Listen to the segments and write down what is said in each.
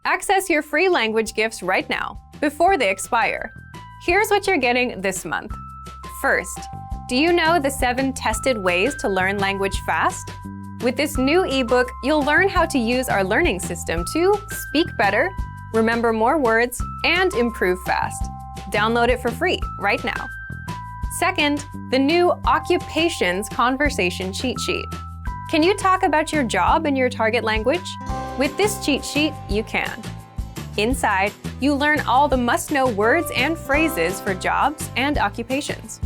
Access your free language gifts right now, before they expire. Here's what you're getting this month. First, do you know the 7 tested ways to learn language fast? With this new ebook, you'll learn how to use our learning system to speak better, remember more words, and improve fast. Download it for free right now. Second, the new Occupations Conversation Cheat Sheet. Can you talk about your job in your target language? With this cheat sheet, you can. Inside, you learn all the must-know words and phrases for jobs and occupations.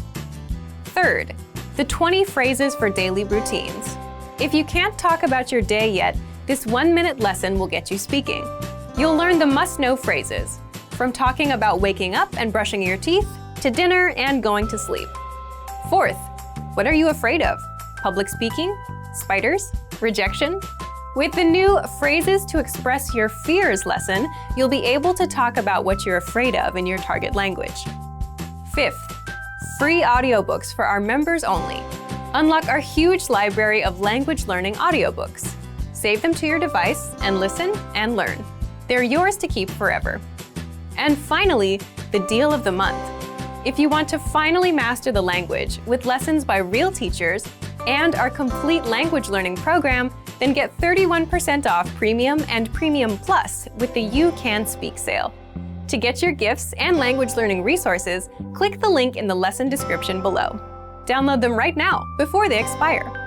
Third, the 20 phrases for daily routines. If you can't talk about your day yet, this 1-minute lesson will get you speaking. You'll learn the must-know phrases, from talking about waking up and brushing your teeth, to dinner and going to sleep. Fourth, what are you afraid of? Public speaking? Spiders? Rejection? With the new Phrases to Express Your Fears lesson, you'll be able to talk about what you're afraid of in your target language. Fifth, free audiobooks for our members only. Unlock our huge library of language learning audiobooks. Save them to your device and listen and learn. They're yours to keep forever. And finally, the deal of the month. If you want to finally master the language with lessons by real teachers and our complete language learning program, then get 31% off Premium and Premium Plus with the You Can Speak sale. To get your gifts and language learning resources, click the link in the lesson description below. Download them right now, before they expire.